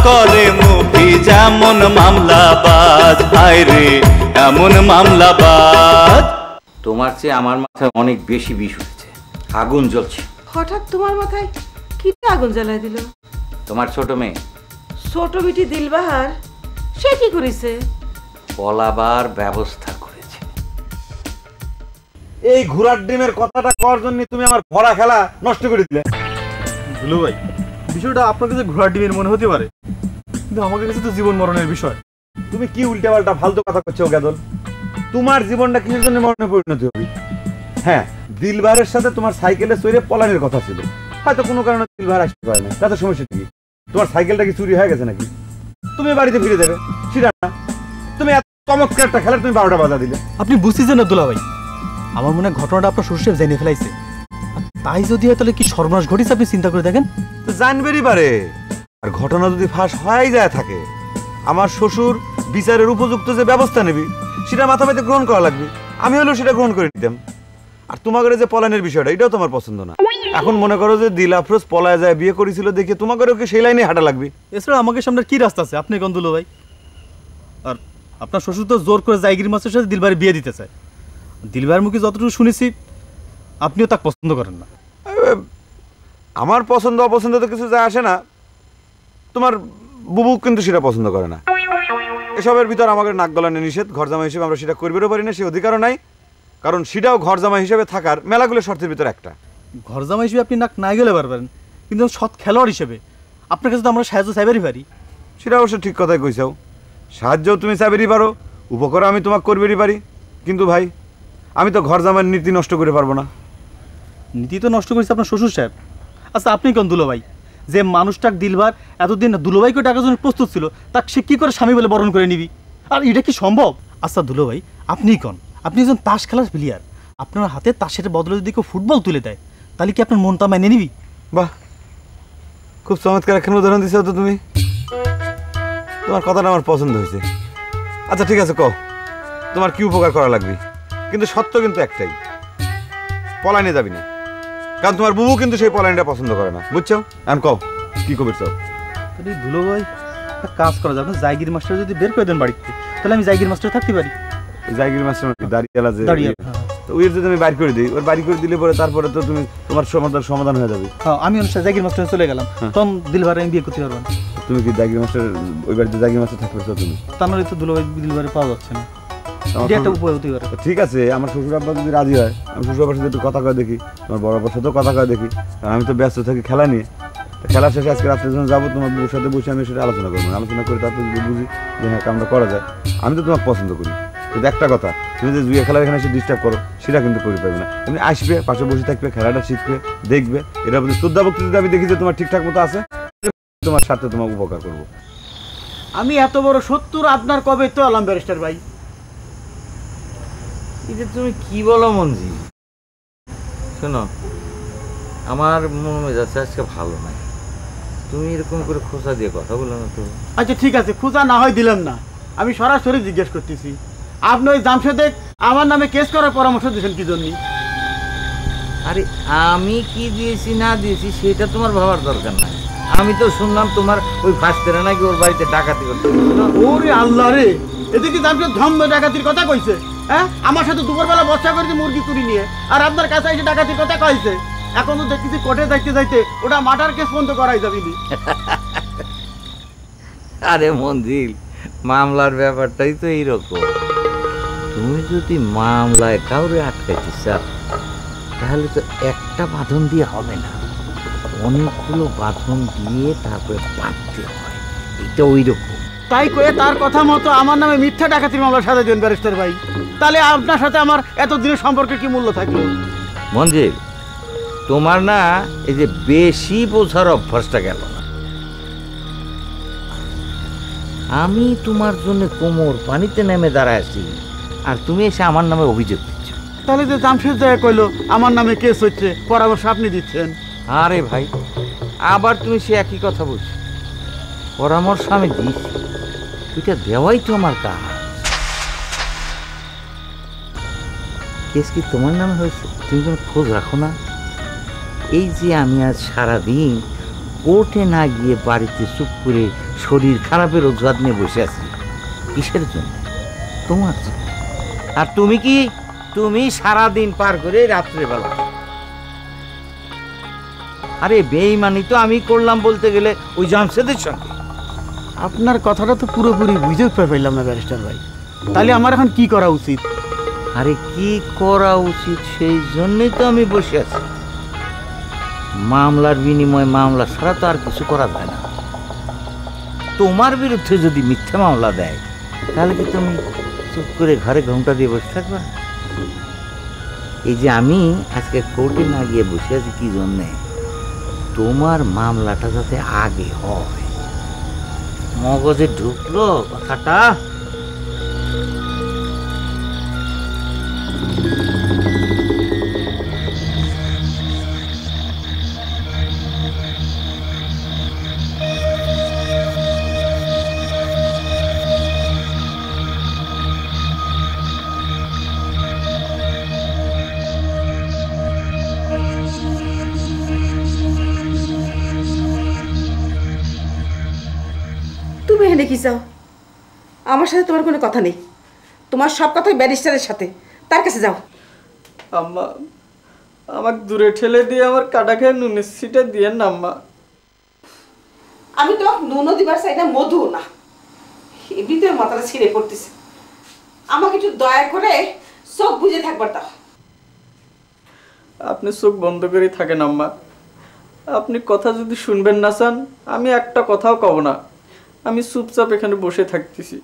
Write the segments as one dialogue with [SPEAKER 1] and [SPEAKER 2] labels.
[SPEAKER 1] করে মুখি যেমন মামলাবাজ, হায় রে এমন মামলাবাজ।
[SPEAKER 2] তোমার চেয়ে আমার মাথায় অনেক বেশি বিষ উঠেছে, আগুন জ্বলছে।
[SPEAKER 3] হঠাৎ তোমার মাথায় কি আগুন জ্বালাই দিল?
[SPEAKER 2] তোমার ছোট মেয়ে,
[SPEAKER 3] ছোট বিটি দিলবাহার, সে কি করেছে?
[SPEAKER 2] পলাবার ব্যবস্থা করেছে।
[SPEAKER 4] এই ঘোড়ার ডিমের কথাটা করার জন্য তুমি আমার ভরা খেলা নষ্ট করে দিলে।
[SPEAKER 5] দুলু ভাই, বিষয়টা আপনার কাছে ঘোড়ার ডিমের মনে হতে পারে, কিন্তু আমাদের কাছে তো জীবন মরণের বিষয়।
[SPEAKER 4] তুমি কি উল্টা পাল্টা ফালতু কথা করছো গাদল? তোমার জীবনটা কিসের জন্য মরণে পরিণত হবে? হ্যাঁ, দিলবারের সাথে তোমার সাইকেলে চড়ে পলানের কথা ছিল, হয়তো কোনো কারণে দিলবার আসতে পারে না, তাতে সমস্যা কি? তোমার সাইকেলটা কি চুরি হয়ে গেছে নাকি? তুমি বাড়িতে ফিরে যাবে সেটা না, তুমি এত চমৎকার একটা খেলা তুমি 12টা বাজা দিলে।
[SPEAKER 5] আপনি বুঝতেছেন না দুলা ভাই, আমার মনে হয় ঘটনাটা আপনার শ্বশুর জেনে ফেলাইছে। তাই যদি হয় তাহলে কি সর্বনাশ ঘটিছে আপনি চিন্তা করে দেখেন।
[SPEAKER 4] জানবেরই পারে, আর ঘটনা যদি ফাঁস হয়ে যায় থাকে, আমার শ্বশুর বিচারের উপযুক্ত যে ব্যবস্থা নেবে সেটা মাথা পেতে গ্রহণ করা লাগবে। আমি হলেও সেটা গ্রহণ করে নিতাম। আর তোমাদের যে পলায়নের বিষয়টা, এটাও তোমার পছন্দ না। এখন মনে করো যে দিল আফরোজ পলায় যায় বিয়ে করেছিল দেখে তোমাদের ওকে সেই লাইনে হাঁটা লাগবে।
[SPEAKER 5] এছাড়া আমাকে সামনে কি রাস্তা আছে আপনি কোন দুলো ভাই? আর আপনার শ্বশুর তো জোর করে জায়গির মাসের সাথে দিলবারের বিয়ে দিতে চায়। দিলবারের মুখে যতটুকু শুনেছি আপনিও তাকে পছন্দ করেন না।
[SPEAKER 4] আমার পছন্দ অপছন্দ তো কিছু যায় আসে না, তোমার বুবু কিন্তু সেটা পছন্দ করে না। এসবের ভিতর আমাদের নাক গলানো নিষেধ। ঘর জামাই হিসেবে আমরা সেটা করবেও পারি না, সে অধিকারও নাই, কারণ সেটাও ঘর জামাই হিসেবে থাকার মেলাগুলো শর্তের ভিতর একটা।
[SPEAKER 5] ঘর জামাই হিসেবে আপনি নাক না গেলে পারবেন, কিন্তু সৎ খেলোয়াড় হিসেবে আপনার কাছে তো আমরা সাহায্য চাইবারই পারি।
[SPEAKER 4] সেটা অবশ্য ঠিক কথাই কইসাও, সাহায্যও তুমি চাইবেরই পারো, উপকার আমি তোমাকে করবেরই পারি। কিন্তু ভাই, আমি তো ঘর জামাইয়ের নীতি নষ্ট করে পারবো না।
[SPEAKER 5] নীতি তো নষ্ট করেছে আপনার শ্বশুর সাহেব। আচ্ছা আপনি কোন দুলো ভাই, যে মানুষটাকে দিলবার এতদিন দুলোভাইকে টাকার জন্য প্রস্তুত ছিল, তাকে সে কী করে স্বামী বলে বরণ করে নিবি? আর এটা কি সম্ভব? আচ্ছা দুলো ভাই, আপনিই কন, আপনি একজন তাস খেলার প্লেয়ার, আপনার হাতে তাসের বদলে যদি কেউ ফুটবল তুলে দেয়, তাহলে কি আপনার মনটা মেনে নিবি?
[SPEAKER 4] বাহ, খুব চমৎকার একখান উদাহরণ দিচ্ছ তো তুমি। তোমার কথাটা আমার পছন্দ হয়েছে। আচ্ছা ঠিক আছে, কও তোমার কি উপকার করা লাগবে, কিন্তু সত্য কিন্তু একটাই, পলাইনে যাবি না, কারণ তোমার বুবু কিন্তু সেই পলাইনটা পছন্দ করে না, বুঝছো? আমি কও কি কবির চাও?
[SPEAKER 5] তাহলে দুলো ভাই একটা কাজ করা যাবে, জায়গির মাস্টার যদি বের করে দেন বাড়িতে, তাহলে আমি জায়গির মাস্টার থাকতে পারি।
[SPEAKER 4] জায়গির মাস্টার দাঁড়িয়ে ওই যদি আমি বাড়ি করে দিই, ওর বাড়ি করে দিলে পরে তারপরে তো তুমি তোমার সমাধান হয়ে যাবে।
[SPEAKER 5] হ্যাঁ, আমি অনুসারে জায়গির মাস্টার চলে গেলাম, তখন দিলবারে আমি বিয়ে করতে পারবো না।
[SPEAKER 4] তুমি কি জায়গির মাস্টার ওই বাড়িতে জায়গির মাস্টার থাকবে তুমি?
[SPEAKER 5] তার নয় তো দুলো ভাই দিলবারে পাওয়া যাচ্ছে না, একটা উপায় হতে পারে।
[SPEAKER 4] ঠিক আছে, আমার শ্বশুর আব্বা যদি রাজি হয়, আমি শ্বশুর আব্বার সাথে একটু কথা কয়ে দেখি, তোমার বড় আব্বার সাথেও কথা কয়ে দেখি, কারণ আমি তো ব্যস্ত থাকি খেলা নিয়ে। খেলা শেষে আজকে রাত্রে যখন যাবো, তোমার বউর সাথে বসে আমি সেটা আলোচনা করবো, আলোচনা করে তারপর যদি বুঝি যে হ্যাঁ কামটা করা যায়। আমি তো তোমাকে পছন্দ করি, কিন্তু একটা কথা, তুমি যে জুয়ে খেলার এখানে এসে ডিস্টার্ব করো, সেটা কিন্তু করে পারবে না। তুমি আসবে, পাশে বসে থাকবে, খেলাটা শিখবে, দেখবে, এটা বলতে শ্রদ্ধা ভক্তি যদি আমি দেখি যে তোমার ঠিকঠাক মতো আছে, তোমার সাথে তোমাকে উপকার করবো।
[SPEAKER 6] আমি এত বড় সত্তর আপনার কবে তো আলাম ব্যারিস্টার ভাই?
[SPEAKER 2] এটা তুমি কি বলো মঞ্জি? শোনো, আমার মন মেজাজ আজকে ভালো নাই, তুমি এরকম করে খোঁচা দিয়ে কথা বলো না তো।
[SPEAKER 6] আচ্ছা ঠিক আছে, খোঁজা না হয় দিলাম না, আমি সরাসরি জিজ্ঞেস করতেছি, আপনি ওই জামশেদে আমার নামে কেস করার পরামর্শ দিয়েছেন কি জন্য?
[SPEAKER 2] আরে আমি কি দিয়েছি না দিয়েছি সেটা তোমার ভাবার দরকার নাই। আমি তো শুনলাম তোমার ওই ফাঁসতেরা নাকি ওর বাড়িতে ডাকাতি করতে।
[SPEAKER 6] ওরে আল্লাহ রে, এদিকে জামশেদ ধম্ম ডাকাতির কথা কইছে, হ্যাঁ আমার সাথে দুপুরবেলা বর্ষা করেছে মুরগি চুরি নিয়ে, আর আপনার কাছে এসে ডাকাতির কথা কইছে। এখন তো দেখতেছি কোর্টে যাইতে যাইতে ওটা মার্ডার কেস বন্ধ করাই যাবে।
[SPEAKER 2] আরে মঞ্জিল, মামলার ব্যাপারটাই তো এইরকম। তুমি যদি মামলায় কাউরে আটকাইতে চাও, তাহলে তো একটা বাঁধন দিয়ে হবে না, অনেকগুলো বাঁধন দিয়ে তারপরে বাঁধতে হয়। এটা ওই রকম।
[SPEAKER 6] তাই কয়ে তার কথা মতো আমার নামে মিথ্যা ডাকাতির মামলা সাজা দেন ব্যারিস্টার ভাই, তাহলে আপনার সাথে আমার এতদিনের সম্পর্কে কি মূল্য থাকলো?
[SPEAKER 2] মঞ্জিল, তোমার না এই যে বেশি বোঝার অভ্যাসটা গেল না। আমি তোমার জন্য কোমর পানিতে নেমে দাঁড়ায় আছি, আর তুমি এসে আমার নামে অভিযোগ দিচ্ছ।
[SPEAKER 6] তাহলে যে জামশেদ জায়গা কইলো আমার নামে কেস হচ্ছে, পরামর্শ আপনি দিচ্ছেন।
[SPEAKER 2] আরে ভাই, আবার তুমি সে একই কথা বলছো। পরামর্শ আমি দিচ্ছি, এটা দেওয়াই তো আমার কাজ। কেস কি তোমার নামে হয়েছে? তুমি কোনো খোঁজ রাখো না? এই যে আমি আজ সারাদিন কোর্টে না গিয়ে বাড়িতে চুপ করে শরীর খারাপের অজুহাত নিয়ে বসে আছি কিসের জন্য? তোমার জন্য। আর তুমি কি, তুমি সারাদিন পার করে রাত্রেবেলা। আরে বেঈমানি তো আমি করলাম বলতে গেলে ওই জামশেদের সঙ্গে।
[SPEAKER 6] আপনার কথাটা তো পুরোপুরি বুঝে পাইলাম না ব্যারিস্টার ভাই, তাহলে আমার এখন কি করা উচিত?
[SPEAKER 2] আরে কি করা উচিত সেই জন্যই তো আমি বসে আছি। মামলার বিনিময়ে মামলা ছাড়া তো আর কিছু করা যায় না। তোমার বিরুদ্ধে যদি মিথ্যা মামলা দেয় তাহলে কি তুমি চুপ করে ঘরে ঘোমটা দিয়ে বসে থাকবা? এই যে আমি আজকে কোর্টে না গিয়ে বসে আছি কি জন্যে, তোমার মামলাটা যাতে আগে হয়। মগজে ঢুকলো কথাটা?
[SPEAKER 3] তুমি এখানে কি চাও? আমার সাথে তোমার কোনো কথা নেই। তোমার সব কথাই ব্যারিস্টারের সাথে, তার কাছে যাও।
[SPEAKER 7] আম্মা, আমাকে দূরে ঠেলে দিয়ে আমার কাটা খেয়ে নুনের সিটে দিয়ে না আম্মা।
[SPEAKER 3] আমি তোমাকে নুনও দিবার চাই না, মধু না। এমনিতে মাথাটা ছিঁড়ে পড়তেছে। আমাকে একটু দয়া করে চোখ বুঝে থাকবার দাও।
[SPEAKER 7] আপনি চোখ বন্ধ করে থাকেন আম্মা। আপনি কথা যদি শুনবেন না চান, আমি একটা কথাও কব না। আমি চুপচাপ এখানে বসে থাকতেছি।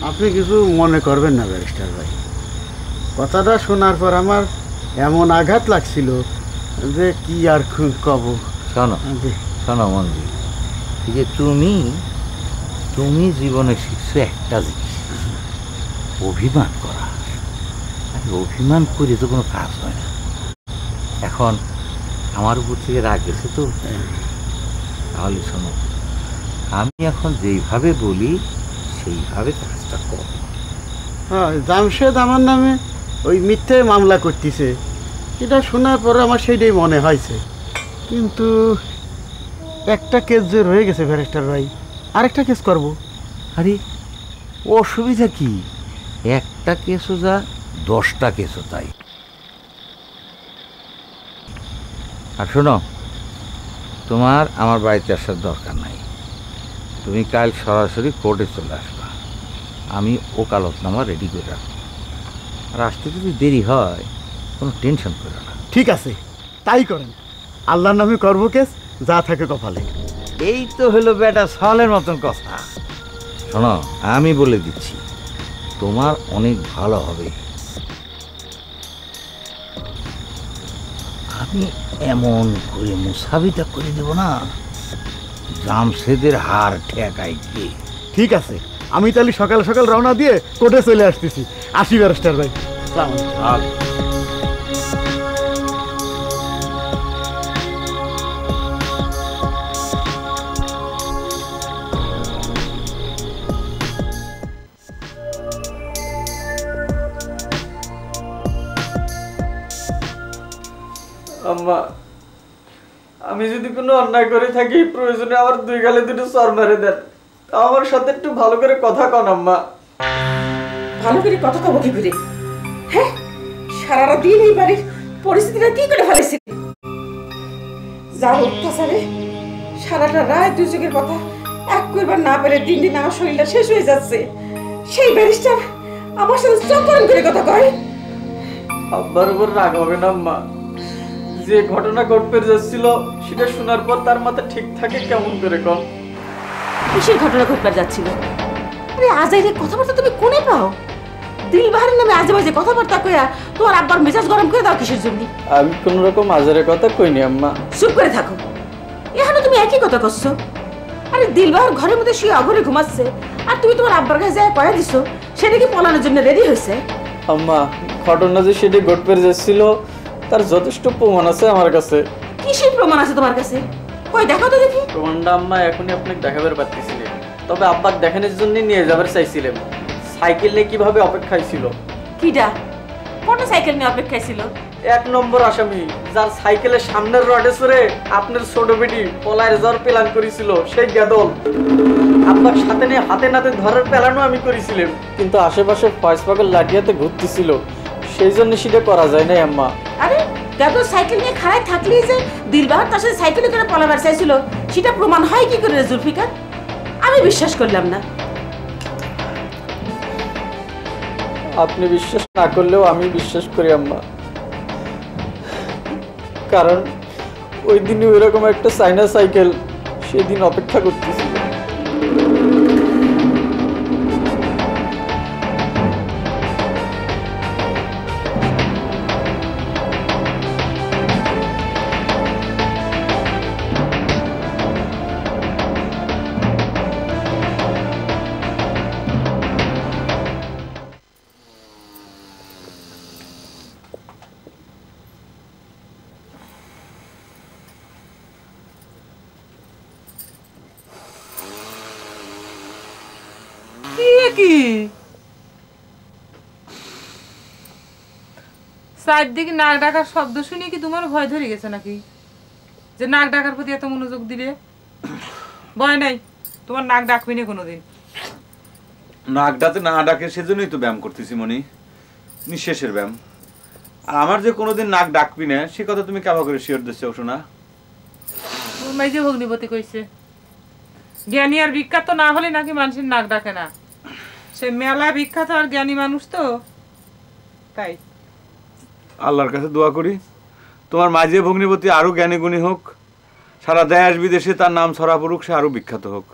[SPEAKER 6] আপনি কিছু মনে করবেন না ব্যারিস্টার ভাই, কথাটা শোনার পর আমার এমন আঘাত লাগছিল যে কি আর কব।
[SPEAKER 2] শোনো শোনো মন্দির, এই যে তুমি তুমি জীবনে শিখছো একটা জিনিস, অভিমান করা। আর অভিমান করে তো কোনো কাজ হয় না। এখন আমার উপর থেকে রাগ গেছে তো, তাহলে শোনো, আমি এখন যেইভাবে বলি সেইভাবে কাজটা করো।
[SPEAKER 6] হ্যাঁ, জামশেদ আমার নামে ওই মিথ্যে মামলা করতেছে, এটা শোনার পর আমার সেইটাই মনে হয়েছে। কিন্তু একটা কেস যে রয়ে গেছে ব্যারিস্টার ভাই, আরেকটা কেস করব।
[SPEAKER 2] আরে অসুবিধা কি? একটা কেসও যা, 10টা কেসও তাই। আর শোনো, তোমার আমার বাড়িতে আসার দরকার নাই। তুমি কাল সরাসরি কোর্টে চলে আসবা। আমি ওকালতনামা রেডি করে রাখবো। আর আসতে যদি দেরি হয় কোনো টেনশন করো না।
[SPEAKER 6] ঠিক আছে, তাই করেন। আল্লাহর নামে করবো কেস, যা থাকে কপালে।
[SPEAKER 2] এই তো হলো বেটা সলের মতন কথা। শোনো, আমি বলে দিচ্ছি, তোমার অনেক ভালো হবে। আমি এমন করে মুসাবিটা করে দেব না, জামশেদের হার ঠেকাই কে।
[SPEAKER 6] ঠিক আছে, আমি তাহলে সকাল সকাল রওনা দিয়ে কোর্টে চলে আসতেছি। আসি ব্যারিস্টার ভাই। আসসালামু আলাইকুম।
[SPEAKER 7] আম্মা, আমি যদি কোনো অন্যায় করে থাকি, প্রয়োজনে আমার 2 গালে 2 চর মেরে দেন। আমার সাথে একটু ভালো করে কথা কন আম্মা।
[SPEAKER 3] ভালো করে কথা কব কি করে? হ্যাঁ, সারা দিন এই বাড়ির পরিস্থিতিটা কি করে ফেলেছি? যা অত্যাচারে সারাটা রাত দুচোখের কথা এক করবার না পেরে দিন দিন আমার শরীরটা শেষ হয়ে যাচ্ছে। সেই ব্যারিস্টার আমার সাথে চক্করম করে কথা কয়।
[SPEAKER 7] আব্বার উপর রাগ হবে না আম্মা। যে ঘটনা ঘটতে যাচ্ছিল সেটা শোনার পর তার মাথা ঠিক থাকে কেমন করে কম?
[SPEAKER 3] কিসের ঘটনা ঘটবার যাচ্ছিল? আরে আজাইরে কথাবার্তা তুমি কোনে পাও? দিলবাহারের নামে আজে বাজে কথাবার্তা কইয়া তোমার আব্বার মেজাজ গরম করে দাও কিসের জন্য?
[SPEAKER 7] আমি কোন রকম আজারের কথা কইনি আম্মা।
[SPEAKER 3] চুপ করে থাকো। এখানে তুমি একই কথা করছো। আরে দিলবাহার ঘরের মধ্যে শুয়ে অঘরে ঘুমাচ্ছে, আর তুমি তোমার আব্বার কাছে যায় কয়া দিছো সেটা কি পলানোর জন্য রেডি হয়েছে?
[SPEAKER 7] আম্মা, ঘটনা যে সেটা ঘটতে যাচ্ছিল তার যথেষ্ট প্রমাণ আছে আমার কাছে।
[SPEAKER 3] কিসের প্রমাণ আছে তোমার কাছে? কই দেখো তো দেখি।
[SPEAKER 7] প্রমাণটা আম্মা এখনই আপনাকে দেখাবার পারতেছিলেন, তবে আব্বাক দেখানোর জন্য নিয়ে যাবার চাইছিলাম। সাইকেল নিয়ে কিভাবে অপেক্ষায় ছিল।
[SPEAKER 3] কিডা কোন সাইকেল নিয়ে অপেক্ষায় ছিল?
[SPEAKER 7] 1 নম্বর আসামি, যার সাইকেলের সামনের রডে চড়ে আপনার ছোট বেটি পলায়ের যাওয়ার প্ল্যান করেছিল, সেই গাদল। আব্বার সাথে নিয়ে হাতে নাতে ধরার প্ল্যানও আমি করেছিলাম, কিন্তু আশেপাশে ফয়েজ পাগল লাঠিয়াতে ঘুরতেছিল, সেই জন্য সেটা করা যায় নাই আম্মা।
[SPEAKER 3] আরে গাদল সাইকেল নিয়ে খাড়ায় থাকলেই যে দিলবাহার তার সাথে সাইকেলে করে পলাবার চাইছিল, সেটা প্রমাণ হয় কি করে জুলফিকার? আমি বিশ্বাস করলাম না।
[SPEAKER 7] আপনি বিশ্বাস না করলেও আমি বিশ্বাস করি আম্মা, কারণ ওই দিনই ওইরকম একটা চাইনা সাইকেল সেদিন অপেক্ষা করতেছিল।
[SPEAKER 8] কি চারদিকে নাক ডাকার শব্দ শুনে কি তোমার ভয় ধরে গেছে নাকি, যে নাক ডাকার প্রতি এত মনোযোগ দিলে? ভয় নাই, তোমার নাক ডাকবি না কোনোদিন।
[SPEAKER 4] নাক ডাতে না ডাকে সেজন্যই তো ব্যায়াম করতেছি মনি, নিঃশ্বাসের ব্যায়াম। আর আমার যে কোনোদিন নাক ডাকবি না সে কথা তুমি কেমন করে শিওর দিচ্ছ শোনা?
[SPEAKER 8] তোমার যে ভগ্নিপতি কইছে জ্ঞানী আর বিখ্যাত না হলে নাকি মানুষের নাক ডাকে না। সে মেলা বিখ্যাত আর জ্ঞানী মানুষ তো, তাই
[SPEAKER 4] আল্লাহর কাছে দোয়া করি তোমার মাঝে ভগ্নিপতি আরো জ্ঞানী গুণী হোক, সারা দেশ বিদেশে তার নাম ছড়া পড়ুক, সে আরো বিখ্যাত হোক,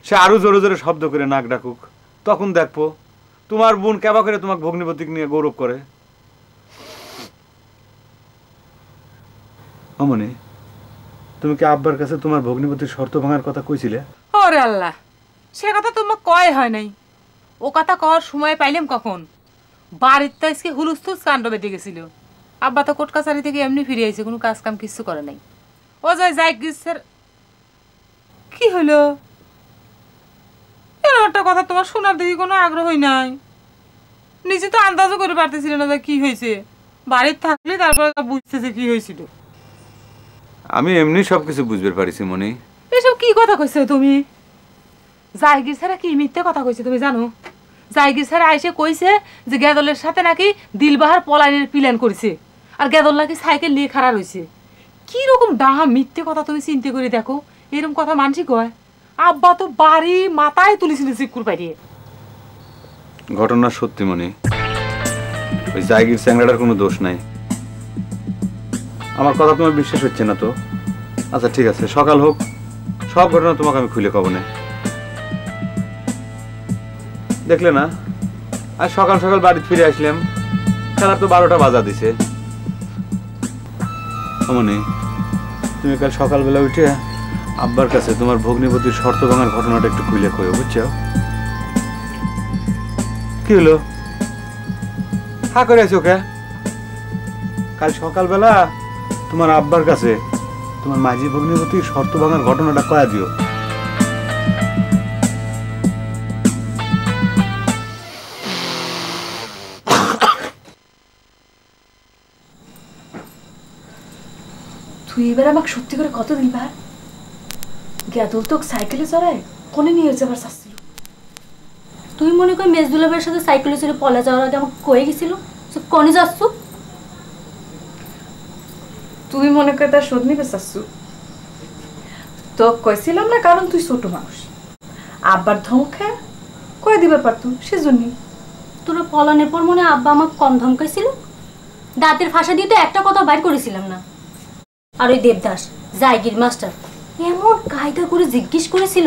[SPEAKER 4] সে আরো জোরে জোরে শব্দ করে নাক ডাকুক। তখন দেখবো তোমার বোন কেবা করে তোমাকে ভগ্নিপতি নিয়ে গৌরব করে। অমনি তুমি কি আব্বার কাছে তোমার ভগ্নিপতির শর্ত ভাঙার কথা কইছিলে?
[SPEAKER 8] ওরে আল্লাহ, সে কথা তোমার কয় হয় নাই। ও কথা কওয়ার সময় পাইলাম কখন? বাড়ির তো আজকে হুলুস্থুস কাণ্ড বেঁধে গেছিল। আব্বা তো কোর্ট কাছারি থেকে এমনি ফিরে আইছে, কোনো কাজ কাম কিছু করে নাই। ও যাই গিয়েছে। কি হলো? এরকম একটা কথা তোমার শোনার দেখি কোনো আগ্রহই নাই। নিজে তো আন্দাজও করে পারতেছিল না যে কি হয়েছে, বাড়ির থাকলে তারপর বুঝতেছে কি হয়েছিল।
[SPEAKER 4] আমি এমনি সবকিছু বুঝতে পারিছি মনি।
[SPEAKER 8] এসব কি কথা কইছো তুমি? জায়গির ছাড়া কি মিথ্যে কথা কইছে তুমি জানো? জায়গির ছাড়া আইসে কইছে যে গেদলের সাথে নাকি দিলবাহার পলায়নের প্ল্যান করেছে, আর গেদল নাকি সাইকেল নিয়ে খাড়া রয়েছে। কি রকম ডাহা মিথ্যে কথা তুমি চিন্তা করে দেখো। এরকম কথা মানছি কয়? আব্বা তো বাড়ি মাথায় তুলেছিল চিকুর পাড়িয়ে।
[SPEAKER 4] ঘটনা সত্যি মনি, ওই জায়গির চ্যাংড়াটার কোনো দোষ নাই। আমার কথা তোমার বিশ্বাস হচ্ছে না তো? আচ্ছা ঠিক আছে, সকাল হোক, সব ঘটনা তোমাকে আমি খুলে কব না। দেখলে না আজ সকাল সকাল বাড়ি ফিরে আসলাম, খেলার তো 12টা বাজা দিছে। অমনি তুমি কাল সকালবেলা উঠে আব্বার কাছে তোমার ভগ্নিপতির শর্ত ভাঙার ঘটনাটা একটু খুলে কইও, বুঝছো? কি হলো হা করে আছো ওকে? কাল সকালবেলা তোমার আব্বার কাছে তোমার মাঝি ভগ্নিপতির শর্ত ভাঙার ঘটনাটা কয়া দিও।
[SPEAKER 9] তুই এবার আমাকে সত্যি করে কত দিলবার? গ্যাদল তো সাইকেলে চড়ায় কোনে নিয়ে যাবার চাচ্ছিল।
[SPEAKER 10] তুই মনে কর মেজদুলাবের সাথে সাইকেলে চড়ে পলা যাওয়ার আগে আমাকে কয়ে গেছিল কনে যাচ্ছ?
[SPEAKER 9] তুই মনে করে তার শোধ নিবে চাচ্ছু? তো কইছিলাম না, কারণ তুই ছোট মানুষ, আব্বার ধমক খায় কয়ে দিবার পারত, সেজন্যই।
[SPEAKER 10] তোরা পলানের পর মনে আব্বা আমাকে কম ধমকাইছিল? দাঁতের ফাঁসা দিয়ে তো একটা কথা বাইর করেছিলাম না। আর ওই দেবদাস জায়গির মাস্টার এমন কায়দা করে জিজ্ঞেস করেছিল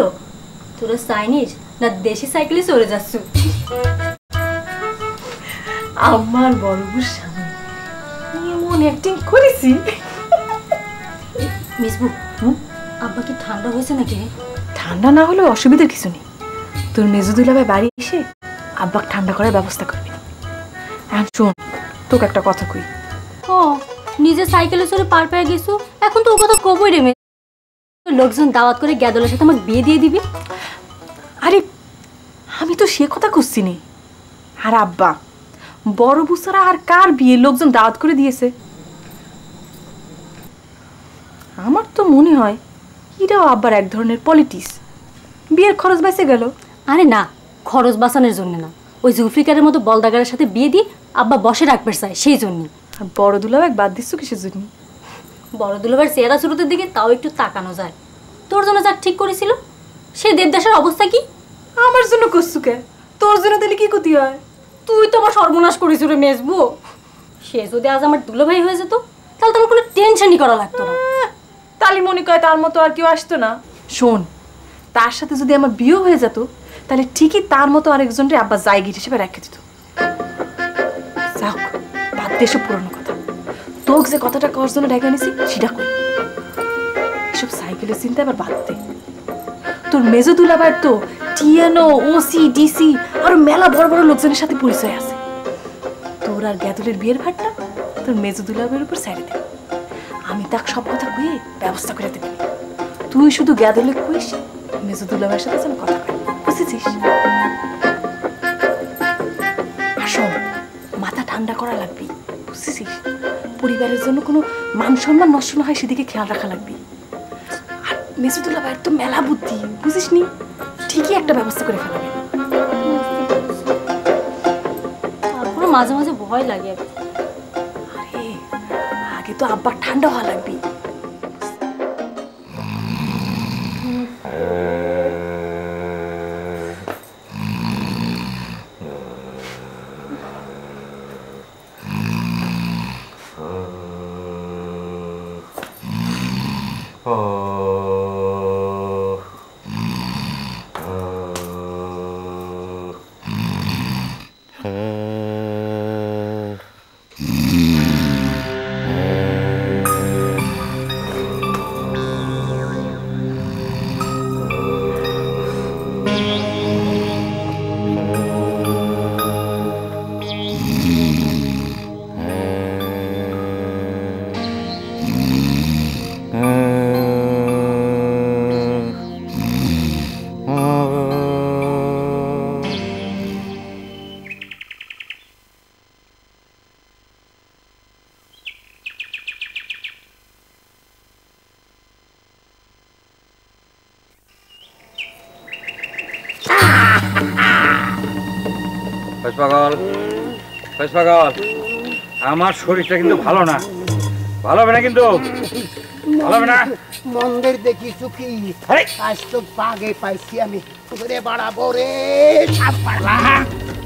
[SPEAKER 10] তোরা চাইনিজ না দেশি সাইকেলে চলে যাচ্ছ।
[SPEAKER 9] আমার বড়বুর সামনে এমন অ্যাক্টিং করেছি।
[SPEAKER 10] মিসবু, আব্বা কি ঠান্ডা হয়েছে নাকি?
[SPEAKER 9] ঠান্ডা না হলেও অসুবিধার কিছু নেই। তোর মেজুদুল্লা ভাই বাড়ি এসে আব্বাকে ঠান্ডা করার ব্যবস্থা করবি। আর শোন, তোকে একটা কথা কই।
[SPEAKER 10] ও নিজে সাইকেলে চড়ে পার পেয়ে গেছো, এখন তো ও কথা কবই রে মেয়ে। লোকজন দাওয়াত করে গ্যাদলের সাথে আমাকে বিয়ে দিয়ে দিবি।
[SPEAKER 9] আরে আমি তো সে কথা করছি নি। আর আব্বা বড় বুসারা আর কার বিয়ে লোকজন দাওয়াত করে দিয়েছে? আমার তো মনে হয় এটাও আব্বার এক ধরনের পলিটিক্স। বিয়ের খরচ বেঁচে গেল।
[SPEAKER 10] আরে না, খরচ বাঁচানোর জন্য না, ওই জুলফিকারের মতো বলদাগারের সাথে বিয়ে দিয়ে আব্বা বসে রাখবে চায় সেই জন্যই।
[SPEAKER 9] আর বড় দুলাভাই বাদ দিচ্ছ কিসের জন্য?
[SPEAKER 10] বড় দুলাভাইয়ের চেহারা শুরুতের দিকে তাও একটু তাকানো যায়। তোর জন্য যা ঠিক করেছিল সেই দেবদাসের অবস্থা কি?
[SPEAKER 9] আমার জন্য করছু কে? তোর জন্য দিলে কি ক্ষতি হয়?
[SPEAKER 10] তুই তো আমার সর্বনাশ করিস রে মেজবু। সে যদি আজ আমার দুলাভাই হয়ে যেত তাহলে তো আমার কোনো টেনশনই করা লাগতো না।
[SPEAKER 9] তালি মনে করে তার মতো আর কেউ আসতো না। শোন, তার সাথে যদি আমার বিয়ে হয়ে যেত তাহলে ঠিকই তার মতো আরেকজনকে আব্বা জায়গির হিসেবে রেখে দিত। যাক, বাদ দিয়ে এসব পুরনো কথা। তোকে যে কথাটা কর জন্য ডেকে আনিছি সেটা কই। এসব সাইকেলের চিন্তা এবার বাদ দে। তোর মেজো দুলাভাইয়ের তো টিএনও, ওসি, ডিসি আর মেলা বড় বড় লোকজনের সাথে পরিচয় আছে। তোর আর গ্যাদলের বিয়ের ভাটটা তোর মেজো দুলাভাইয়ের উপর ছেড়ে দে। আমি তাকে সব কথা কয়ে ব্যবস্থা করে দেব। তুই শুধু গ্যাদলে কইস মেজো দুলাভাইয়ের সাথে যেন কথা কয়, বুঝেছিস? আসো, মাথা ঠান্ডা করা লাগবে, বুঝেছিস? পরিবারের জন্য কোনো মান সম্মান নষ্ট না হয় সেদিকে খেয়াল রাখা লাগবে। আর মেজো দুলাভাইয়ের তো মেলা বুদ্ধি, বুঝিস নি? ঠিকই একটা ব্যবস্থা করে ফেলাবে।
[SPEAKER 10] তারপরে মাঝে মাঝে ভয় লাগে।
[SPEAKER 9] আরে আগে তো আব্বার ঠান্ডা হওয়া লাগবে।
[SPEAKER 2] আমার শরীরটা কিন্তু ভালো না, ভালো হবে না, কিন্তু ভালো হবে না।
[SPEAKER 11] মন্দির দেখি চুকি আজ তো বাগে পাইছি আমি। ঘুরে বাড়াবো রে, সাপ পারলা।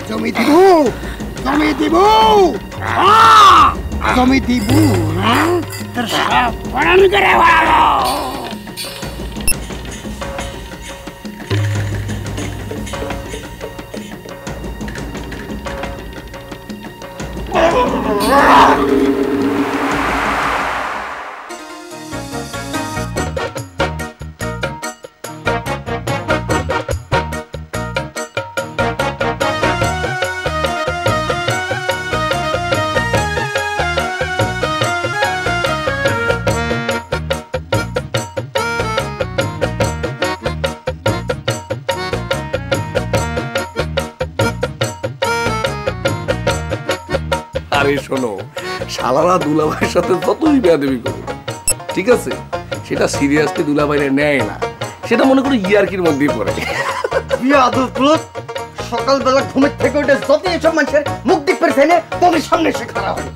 [SPEAKER 11] জমি দিব, জমি দিব, জমি দিব, তোর সাপ পালন করে বাড়াবো।
[SPEAKER 12] আরে শোনো, শালারা দুলাভাইয়ের সাথে যতই বেয়াদবি করো, ঠিক আছে, সেটা সিরিয়াসলি দুলাভাইরে নেয় না, সেটা মনে করো ইয়ার্কির মধ্যেই পড়ে।
[SPEAKER 11] সকালবেলা ঘুমের থেকে উঠে যত এসব মানুষের মুখ দিক পেরে তোদের সামনে এসে খারাপ হয়।